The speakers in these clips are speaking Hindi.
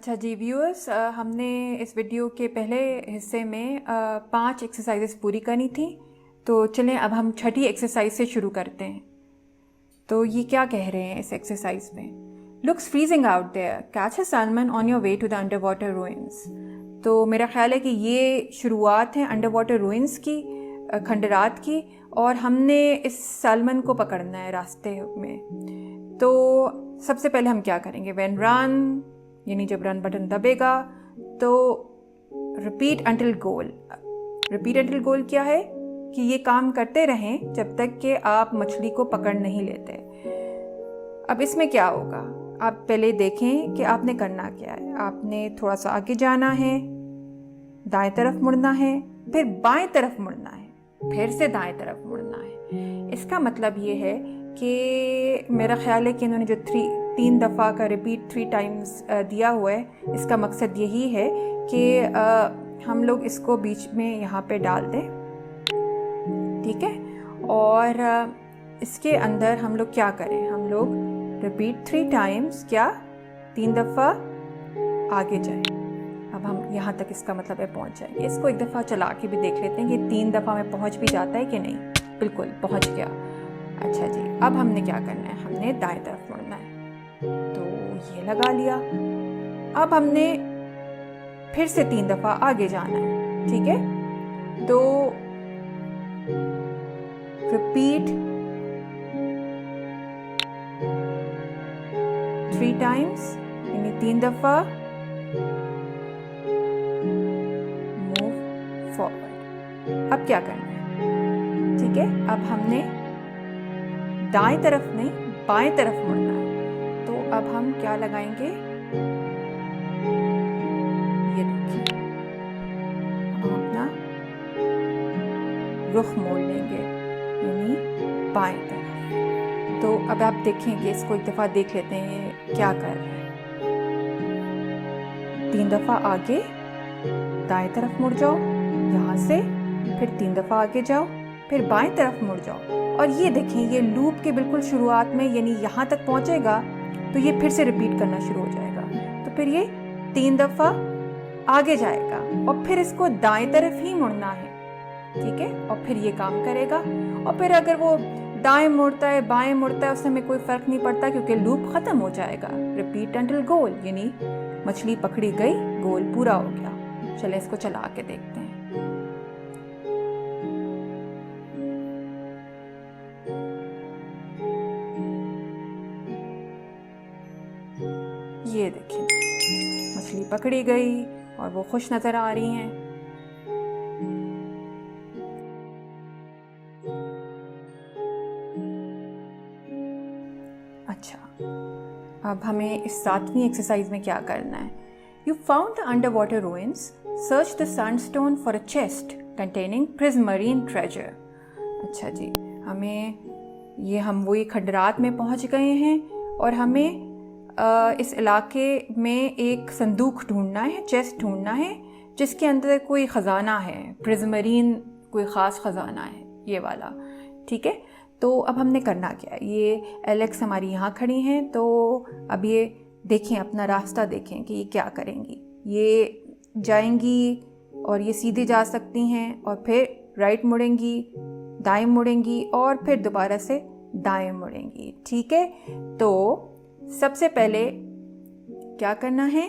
अच्छा जी व्यूअर्स, हमने इस वीडियो के पहले हिस्से में 5 एक्सरसाइजेस पूरी करनी थी। तो चलें अब हम छठी एक्सरसाइज से शुरू करते हैं। तो ये क्या कह रहे हैं इस एक्सरसाइज में? Looks freezing out there, catch a salmon on your way to the under water ruins. तो मेरा ख्याल है कि ये शुरुआत है अंडर वाटर रूइंस की, खंडरात की, और हमने इस सैल्मन को पकड़ना है रास्ते में। तो सबसे पहले हम क्या करेंगे? व्हेन रन, यानी जब रन बटन दबेगा तो रिपीट अंटिल गोल। रिपीट अंटिल गोल क्या है कि ये काम करते रहें जब तक कि आप मछली को पकड़ नहीं लेते। अब इसमें क्या होगा, आप पहले देखें कि आपने करना क्या है। आपने थोड़ा सा आगे जाना है, दाएं तरफ मुड़ना है, फिर बाएं तरफ मुड़ना है, फिर से दाएं तरफ मुड़ना है। इसका मतलब ये है कि मेरा ख्याल है कि इन्होंने जो 3 दफ़ा का रिपीट 3 टाइम्स दिया हुआ है, इसका मकसद यही है कि हम लोग इसको बीच में यहाँ पे डाल दें, ठीक है। और इसके अंदर हम लोग क्या करें, हम लोग रिपीट 3 टाइम्स, क्या 3 दफ़ा आगे जाएं। अब हम यहाँ तक इसका मतलब है पहुँच जाएंगे। इसको एक दफ़ा चला के भी देख लेते हैं कि 3 दफ़ा में पहुँच भी जाता है कि नहीं। बिल्कुल पहुँच गया। अच्छा जी, अब हमने क्या करना है, हमने दाएं तरफ मुड़ना है। तो ये लगा लिया। अब हमने फिर से 3 दफ़ा आगे जाना है, ठीक है। तो रिपीट 3 टाइम्स, यानी 3 दफ़ा मूव फॉरवर्ड। अब क्या करना है, ठीक है। अब हमने दाएं तरफ नहीं बाएं तरफ मुड़ना है। तो अब हम क्या लगाएंगे, ये देखिए, हम अपना रुख मोड़ लेंगे, यानी बाएं तरफ। तो अब आप देखेंगे, इसको एक दफ़ा देख लेते हैं क्या कर रहे हैं। 3 दफ़ा आगे दाएं तरफ मुड़ जाओ, यहाँ से फिर 3 दफ़ा आगे जाओ, फिर बाएं तरफ मुड़ जाओ। और ये देखें, ये लूप के बिल्कुल शुरुआत में, यानी यहाँ तक पहुँचेगा तो ये फिर से रिपीट करना शुरू हो जाएगा। तो फिर ये 3 दफ़ा आगे जाएगा और फिर इसको दाएं तरफ ही मुड़ना है, ठीक है। और फिर ये काम करेगा। और फिर अगर वो दाएं मुड़ता है बाएं मुड़ता है, उससे हमें कोई फ़र्क नहीं पड़ता, क्योंकि लूप ख़त्म हो जाएगा। रिपीट अंटिल गोल, यानी मछली पकड़ी गई, गोल पूरा हो गया। चले इसको चला के देखते हैं। ये देखिए, मछली पकड़ी गई और वो खुश नजर आ रही हैं। अच्छा, अब हमें इस 7वीं एक्सरसाइज में क्या करना है। You found the under water ruins, search the sandstone for a chest containing prismarine treasure. अच्छा जी, हम वही खंडरात में पहुंच गए हैं और हमें इस इलाके में एक संदूक ढूंढना है, चेस्ट ढूंढना है, जिसके अंदर कोई ख़जाना है, प्रिज़मरीन कोई ख़ास ख़जाना है, ये वाला, ठीक है। तो अब हमने करना क्या है, ये एलेक्स हमारी यहाँ खड़ी हैं। तो अब ये देखें, अपना रास्ता देखें कि ये क्या करेंगी। ये जाएंगी और ये सीधे जा सकती हैं, और फिर राइट मुड़ेंगी, दाएं मुड़ेंगी, और फिर दोबारा से दाएं मुड़ेंगी, ठीक है। तो सबसे पहले क्या करना है,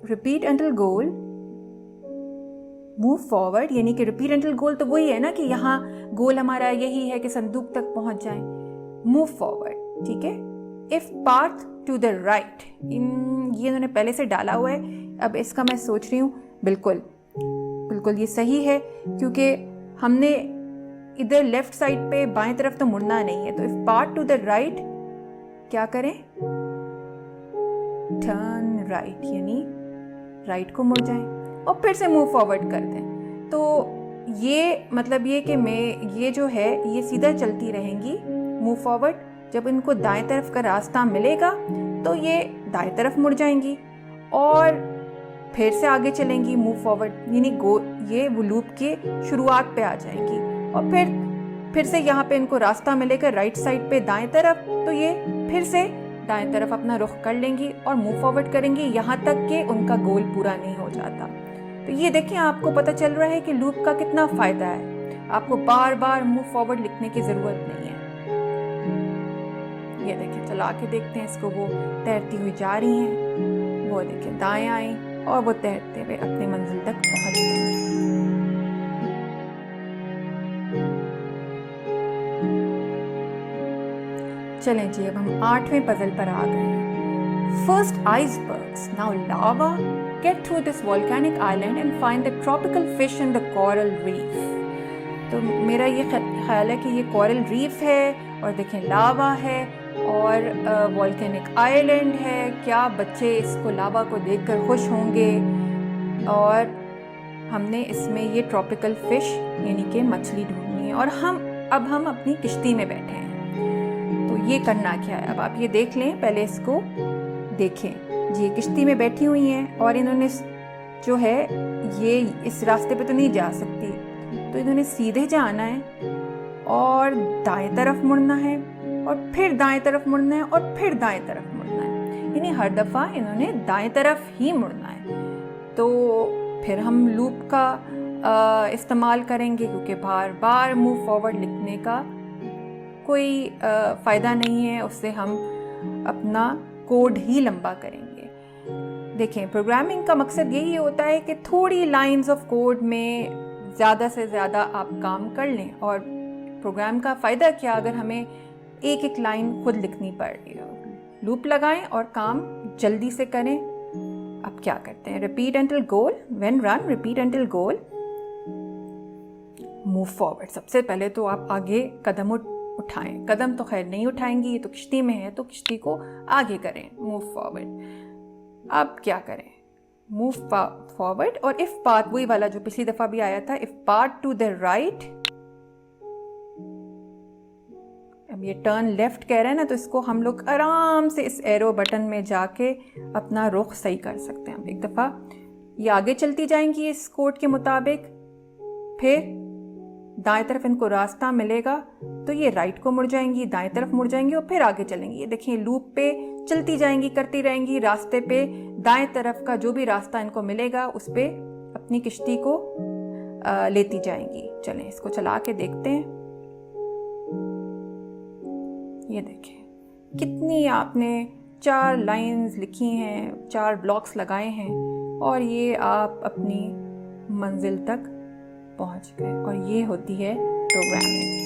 रिपीट अंटिल गोल, मूव फॉरवर्ड, यानी कि रिपीट अंटिल गोल तो वही है ना कि यहाँ गोल हमारा यही है कि संदूक तक पहुंच जाए। मूव फॉरवर्ड, ठीक है। If path to the right, ये इन्होंने पहले से डाला हुआ है। अब इसका मैं सोच रही हूँ, बिल्कुल बिल्कुल ये सही है, क्योंकि हमने इधर लेफ्ट साइड पे बाएं तरफ तो मुड़ना नहीं है। तो if path to the right, क्या करें, टर्न राइट, यानी राइट को मुड़ जाएं और फिर से मूव फॉरवर्ड कर दें। तो ये मतलब ये कि ये जो है ये सीधा चलती रहेंगी, मूव फॉरवर्ड। जब इनको दाएं तरफ का रास्ता मिलेगा तो ये दाएं तरफ मुड़ जाएंगी और फिर से आगे चलेंगी, मूव फॉरवर्ड, यानी ये वो लूप के शुरुआत पे आ जाएंगी। और फिर से यहाँ पे इनको रास्ता मिलेगा राइट साइड पे दाएं तरफ, तो ये फिर से दाएं तरफ अपना रुख कर लेंगी और मूव फॉरवर्ड करेंगी यहाँ तक कि उनका गोल पूरा नहीं हो जाता। तो ये देखिए, आपको पता चल रहा है कि लूप का कितना फ़ायदा है। आपको बार बार मूव फॉरवर्ड लिखने की ज़रूरत नहीं है। ये देखिए, चला के देखते हैं इसको। वो तैरती हुई जा रही हैं, वो देखिए दाएं आई और वो तैरते हुए अपनी मंजिल तक पहुंच गई। चलें जी, अब हम 8वें पजल पर आ गए हैं। First icebergs, now lava get through this volcanic island and find the tropical fish in the coral reef। तो मेरा ये ख्याल है कि ये कोरल रीफ है और देखें लावा है और वॉल्केनिक आइलैंड है। क्या बच्चे इसको लावा को देखकर खुश होंगे। और हमने इसमें ये ट्रॉपिकल फिश यानी कि मछली ढूंढनी है और अब हम अपनी किश्ती में बैठे हैं। तो ये करना क्या है, अब आप ये देख लें, पहले इसको देखें जी। किश्ती में बैठी हुई हैं और इन्होंने जो है ये इस रास्ते पे तो नहीं जा सकती, तो इन्होंने सीधे जाना है और दाएं तरफ मुड़ना है और फिर दाएं तरफ मुड़ना है और फिर दाएं तरफ मुड़ना है, यानी हर दफ़ा इन्होंने दाएं तरफ ही मुड़ना है। तो फिर हम लूप का इस्तेमाल करेंगे क्योंकि बार बार मूव फॉरवर्ड लिखने का कोई फ़ायदा नहीं है, उससे हम अपना कोड ही लंबा करेंगे। देखें, प्रोग्रामिंग का मकसद यही होता है कि थोड़ी लाइंस ऑफ कोड में ज़्यादा से ज़्यादा आप काम कर लें। और प्रोग्राम का फ़ायदा क्या, अगर हमें एक एक लाइन खुद लिखनी पड़ रही हो। लूप लगाएं और काम जल्दी से करें। अब क्या करते हैं, repeat until goal, when run repeat until goal, move forward. सबसे पहले तो आप आगे कदम उठाएं। कदम तो खैर नहीं उठाएंगी, ये तो किश्ती में है, तो किश्ती को आगे करें, मूव फॉरवर्ड। अब क्या करें, मूव फॉरवर्ड और इफ पाथ, वही वाला जो पिछली दफा भी आया था, if path to the right. अब ये टर्न लेफ्ट कह रहे हैं ना, तो इसको हम लोग आराम से इस एरो बटन में जाके अपना रुख सही कर सकते हैं। एक दफा ये आगे चलती जाएंगी इस कोड के मुताबिक, फिर दाएं तरफ इनको रास्ता मिलेगा तो ये राइट को मुड़ जाएंगी, दाएं तरफ मुड़ जाएंगी और फिर आगे चलेंगी। ये देखिए, लूप पे चलती जाएंगी, करती रहेंगी, रास्ते पे दाएं तरफ का जो भी रास्ता इनको मिलेगा उस पे अपनी किश्ती को लेती जाएंगी। चलें इसको चला के देखते हैं। ये देखिए, कितनी आपने 4 लाइंस लिखी हैं, 4 ब्लॉक्स लगाए हैं और ये आप अपनी मंजिल तक पहुंच गए। और ये होती है प्रोग्रामिंग।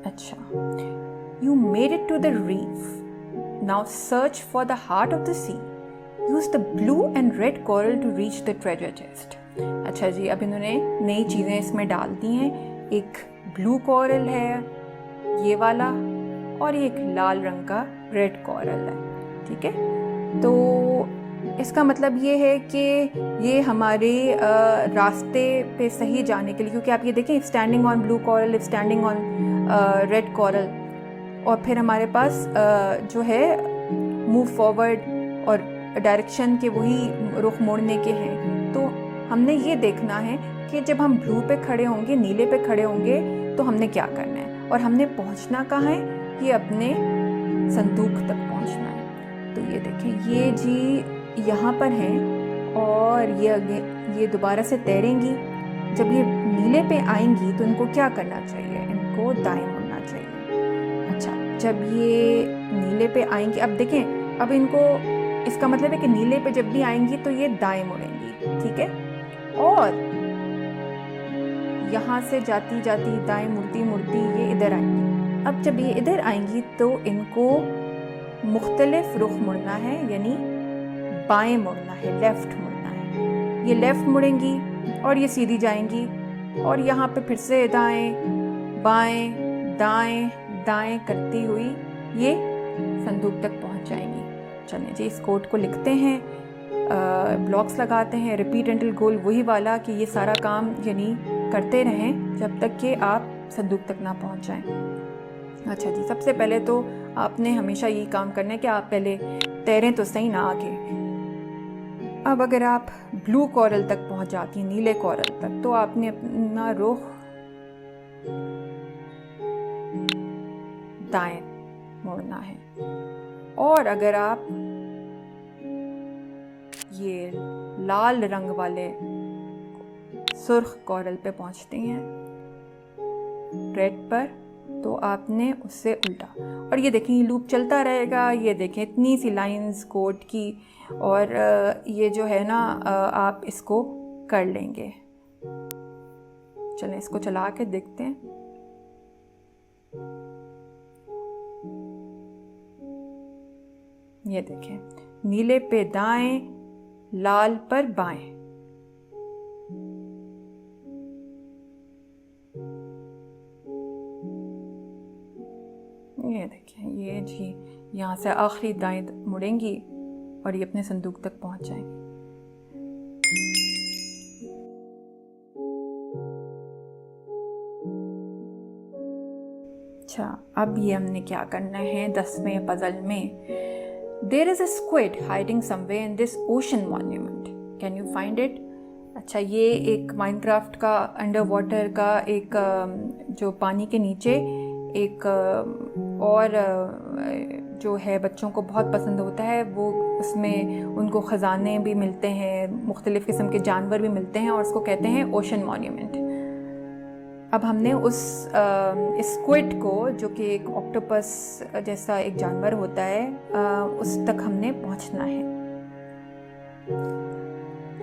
अच्छा, you made it to the reef. Now search for the heart of the sea. Use the blue and red coral to reach the treasure chest. अच्छा जी, अब इन्होंने नई चीज़ें इसमें डाल दी हैं। एक ब्लू कोरल है ये वाला और एक लाल रंग का रेड कोरल है, ठीक है। तो इसका मतलब ये है कि ये हमारे रास्ते पे सही जाने के लिए, क्योंकि आप ये देखें, standing on blue coral, if standing on red coral, और फिर हमारे पास जो है मूव फॉरवर्ड और डायरेक्शन के वही रुख मोड़ने के हैं। तो हमने ये देखना है कि जब हम ब्लू पे खड़े होंगे, नीले पे खड़े होंगे, तो हमने क्या करना है और हमने पहुंचना कहाँ है, ये अपने संदूक तक पहुंचना है। तो ये देखें, ये जी यहाँ पर हैं और ये दोबारा से तैरेंगी। जब ये नीले पे आएंगी तो इनको क्या करना चाहिए, इनको दाएं मुड़ना चाहिए। अच्छा, जब ये नीले पे आएंगी, अब देखें, अब इनको, इसका मतलब है कि नीले पे जब भी आएंगी तो ये दाएं मुड़ेंगी, ठीक है। और यहाँ से जाती जाती दाएं मुड़ती मुड़ती ये इधर आएंगी। अब जब ये इधर आएंगी तो इनको मुख्तलिफ रुख मुड़ना है, यानी बाएं मुड़ना है, लेफ्ट मुड़ना है। ये लेफ्ट मुड़ेंगी और ये सीधी जाएंगी और यहाँ पे फिर से दाएं बाएं दाएं दाएं करती हुई ये संदूक तक पहुँच जाएंगी। चलें जी, इस कोड को लिखते हैं, ब्लॉक्स लगाते हैं, रिपीट अंटिल गोल वही वाला कि ये सारा काम यानी करते रहें जब तक कि आप संदूक तक ना पहुँच जाएं। अच्छा जी, सबसे पहले तो आपने हमेशा यही काम करना है कि आप पहले तैरें तो सही ना आगे। अब अगर आप ब्लू कोरल तक पहुंच जाती हैं, नीले कोरल तक, तो आपने अपना रुख दाएं मुड़ना है। और अगर आप ये लाल रंग वाले सुर्ख कोरल पे पहुंचते हैं, रेड पर, तो आपने उससे उल्टा, और ये देखें ये लूप चलता रहेगा। ये देखें इतनी सी लाइंस कोड की, और ये जो है ना आप इसको कर लेंगे। चलें इसको चला के देखते हैं। ये देखें नीले पे दाएं, लाल पर बाएं। ये देखें ये जी यहाँ से आखिरी दाएं मुड़ेंगी और ये अपने संदूक तक पहुंच जाएंगी। अच्छा, अब ये हमने क्या करना है 10वें पजल में। There is a squid hiding somewhere in this ocean monument. Can you find it? अच्छा, ये एक माइनक्राफ्ट का अंडर वाटर का एक जो पानी के नीचे एक और जो है बच्चों को बहुत पसंद होता है, वो उसमें उनको ख़जाने भी मिलते हैं, मुख्तलिफ़ किस्म के जानवर भी मिलते हैं, और उसको कहते हैं ओशन मॉन्यूमेंट। अब हमने उस स्क्विड को, जो कि एक ऑक्टोपस जैसा एक जानवर होता है, उस तक हमने पहुंचना है।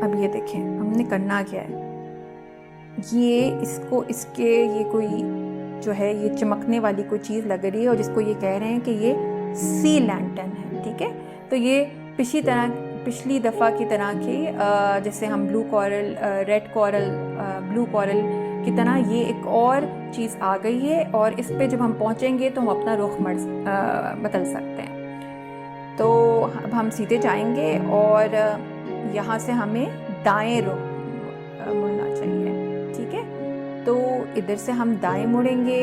अब ये देखें हमने करना क्या है। ये इसको इसके ये कोई जो है ये चमकने वाली कोई चीज़ लग रही है, और जिसको ये कह रहे हैं कि ये सी लैंटर्न है। ठीक है, तो ये पिछली दफ़ा की तरह की जैसे हम blue coral, red coral, blue coral की तरह ये एक और चीज़ आ गई है, और इस पे जब हम पहुंचेंगे तो हम अपना रुख बदल सकते हैं। तो अब हम सीधे जाएंगे और यहाँ से हमें दाएं रुख मुड़ना चाहिए। ठीक है, तो इधर से हम दाएं मुड़ेंगे,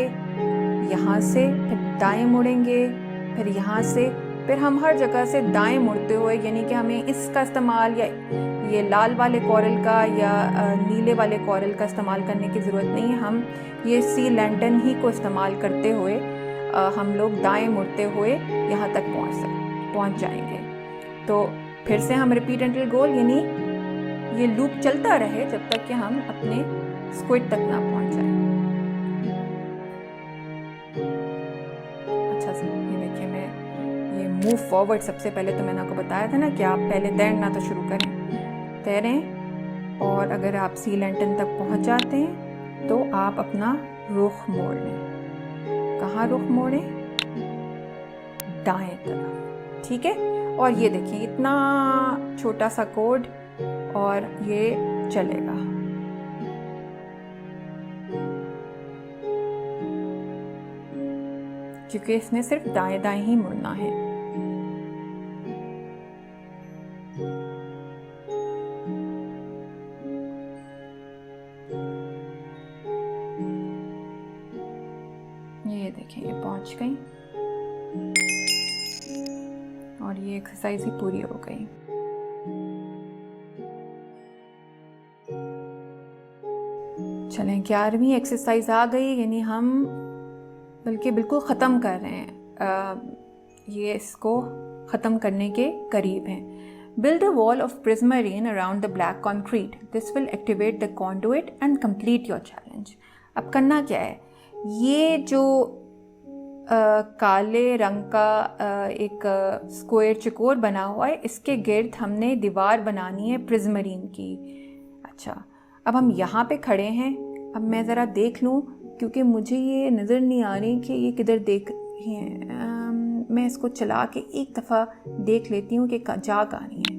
यहाँ से फिर दाएं मुड़ेंगे, फिर यहाँ से, फिर हम हर जगह से दाएं मुड़ते हुए, यानी कि हमें इसका इस्तेमाल या ये लाल वाले कोरल का या नीले वाले कोरल का इस्तेमाल करने की ज़रूरत नहीं है। हम ये सी लैंटर्न ही को इस्तेमाल करते हुए हम लोग दाएं मुड़ते हुए यहाँ तक पहुँच जाएंगे। तो फिर से हम रिपीट अंटिल गोल, यानी ये लूप चलता रहे जब तक कि हम अपने स्क्विड तक ना पहुँच जाएं। अच्छा से ये देखिए, मैं ये मूव फॉरवर्ड, सबसे पहले तो मैंने आपको बताया था ना कि आप पहले तैरना तो शुरू करें, तैरें, और अगर आप सी लैंटर्न तक पहुंच जाते हैं तो आप अपना रुख मोड़ लें। कहाँ रुख मोड़ें? दाएं तरफ। ठीक है, और ये देखिए इतना छोटा सा कोड, और ये चलेगा। क्योंकि इसने सिर्फ दाएं दाएं ही मुड़ना है। ये देखें ये पहुंच गई, और ये एक्सरसाइज ही पूरी हो गई। चलें 11वीं एक्सरसाइज आ गई, यानी हम बल्कि बिल्कुल ख़त्म कर रहे हैं, ये इसको ख़त्म करने के करीब हैं। Build a wall of prismarine around the black concrete. This will activate the conduit and complete your challenge. अब करना क्या है, ये जो काले रंग का एक स्क्वायर चकोर बना हुआ है, इसके गिर्द हमने दीवार बनानी है प्रिज्मरीन की। अच्छा, अब हम यहाँ पे खड़े हैं। अब मैं ज़रा देख लूँ, क्योंकि मुझे ये नज़र नहीं आ रही कि ये किधर देख रही है। मैं इसको चला के एक दफ़ा देख लेती हूँ कि जा कहाँ रही है।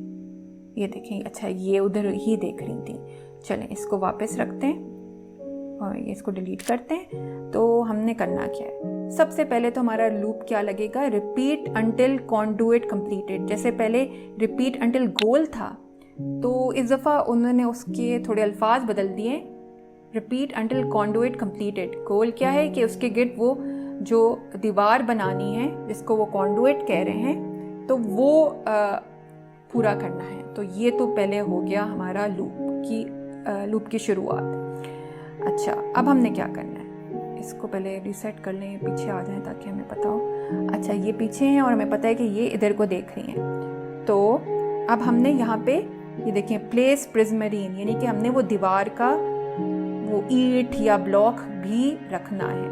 ये देखें, अच्छा ये उधर ही देख रही थी। चलें इसको वापस रखते हैं और ये इसको डिलीट करते हैं। तो हमने करना क्या है, सबसे पहले तो हमारा लूप क्या लगेगा, रिपीट अंटिल कॉन्डुइट कंप्लीटेड। जैसे पहले रिपीट अंटिल गोल था, तो इस दफ़ा उन्होंने उसके थोड़े अल्फाज बदल दिए। Repeat until conduit completed. Goal क्या है कि उसके गिर्द वो जो दीवार बनानी है, जिसको वो कॉन्डुइट कह रहे हैं, तो वो पूरा करना है। तो ये तो पहले हो गया हमारा लूप की शुरुआत। अच्छा, अब हमने क्या करना है, इसको पहले रीसेट कर लें, पीछे आ जाएं ताकि हमें पता हो। अच्छा, ये पीछे हैं और हमें पता है कि ये इधर को देख रही हैं। तो अब हमने यहाँ पे ये देखें प्लेस प्रिज्मरीन, यानी कि हमने वो दीवार का वो ईंट या ब्लॉक भी रखना है।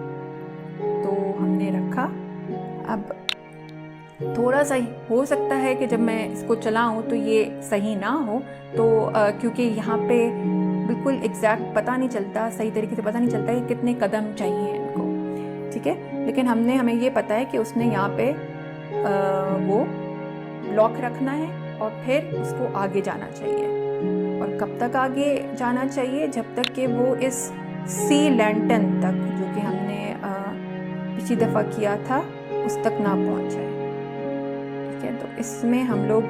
तो हमने रखा। अब थोड़ा सा हो सकता है कि जब मैं इसको चलाऊं तो ये सही ना हो, तो क्योंकि यहाँ पे बिल्कुल एग्जैक्ट पता नहीं चलता, सही तरीके से पता नहीं चलता कि कितने कदम चाहिए इनको, ठीक है। लेकिन हमें ये पता है कि उसने यहाँ पे वो ब्लॉक रखना है और फिर उसको आगे जाना चाहिए। और कब तक आगे जाना चाहिए? जब तक कि वो इस सी लैंटर्न तक, जो कि हमने पिछली दफ़ा किया था, उस तक ना पहुँच जाए, ठीक है। तो इसमें हम लोग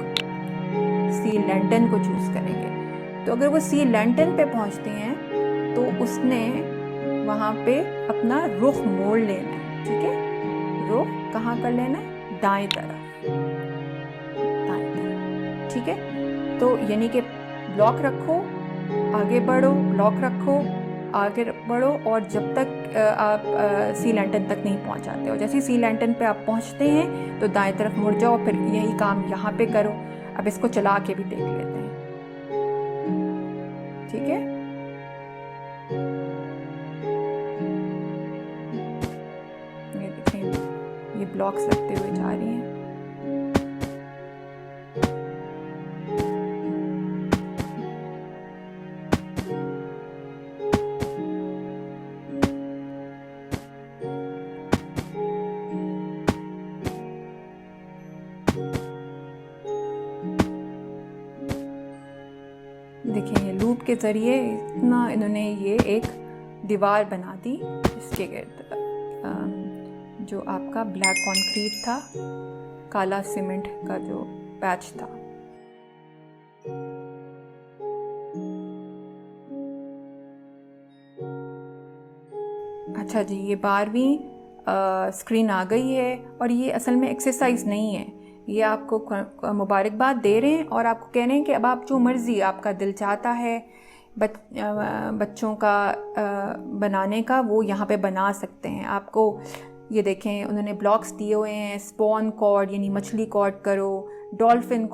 सी लैंटर्न को चूज़ करेंगे। तो अगर वो सी लैंटर्न पे पहुँचते हैं तो उसने वहाँ पे अपना रुख मोड़ लेना है, ठीक है। रुख कहाँ कर लेना है? दाएं तरफ, ठीक है। तो यानी कि ब्लॉक रखो, आगे बढ़ो, ब्लॉक रखो, आगे बढ़ो, और जब तक आप सी लैंटर्न तक नहीं पहुंच जाते हो। जैसे ही सी लैंटर्न पे आप पहुंचते हैं तो दाएं तरफ मुड़ जाओ, फिर यही काम यहाँ पे करो। अब इसको चला के भी देख लेते हैं, ठीक है। ये देखें, ये ब्लॉक्स रखते हुए जा रही हैं। देखिए, ये लूप के ज़रिए इतना इन्होंने ये एक दीवार बना दी इसके गिर्द, जो आपका ब्लैक कंक्रीट था, काला सीमेंट का जो पैच था। अच्छा जी, ये 12वीं स्क्रीन आ गई है, और ये असल में एक्सरसाइज नहीं है, ये आपको मुबारकबाद दे रहे हैं और आपको कह रहे हैं कि अब आप जो मर्ज़ी आपका दिल चाहता है बच्चों का बनाने का, वो यहाँ पे बना सकते हैं। आपको ये देखें, उन्होंने ब्लॉक्स दिए हुए हैं। स्पॉन कॉर्ड यानी मछली कॉर्ड करो, डॉल्फिन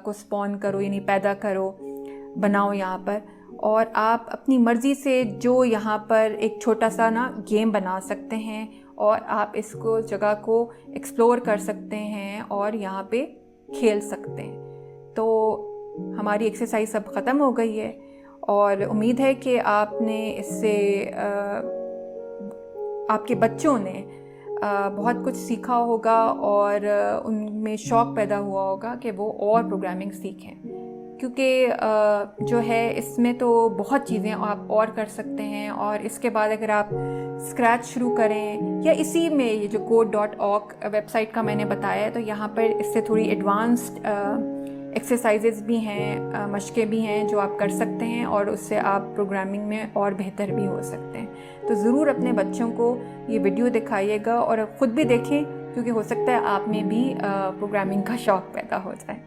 को स्पॉन करो यानी पैदा करो, बनाओ यहाँ पर। और आप अपनी मर्ज़ी से जो यहाँ पर एक छोटा सा ना गेम बना सकते हैं, और आप इसको जगह को एक्सप्लोर कर सकते हैं और यहाँ पे खेल सकते हैं। तो हमारी एक्सरसाइज अब ख़त्म हो गई है, और उम्मीद है कि आपने इससे आपके बच्चों ने बहुत कुछ सीखा होगा और उनमें शौक़ पैदा हुआ होगा कि वो और प्रोग्रामिंग सीखें, क्योंकि जो है इसमें तो बहुत चीज़ें आप और कर सकते हैं। और इसके बाद अगर आप स्क्रैच शुरू करें, या इसी में ये जो code.org वेबसाइट का मैंने बताया है, तो यहाँ पर इससे थोड़ी एडवांस्ड एक्सरसाइजेज भी हैं, मशक़ें भी हैं जो आप कर सकते हैं, और उससे आप प्रोग्रामिंग में और बेहतर भी हो सकते हैं। तो ज़रूर अपने बच्चों को ये वीडियो दिखाइएगा और ख़ुद भी देखें, क्योंकि हो सकता है आप में भी प्रोग्रामिंग का शौक़ पैदा हो जाए।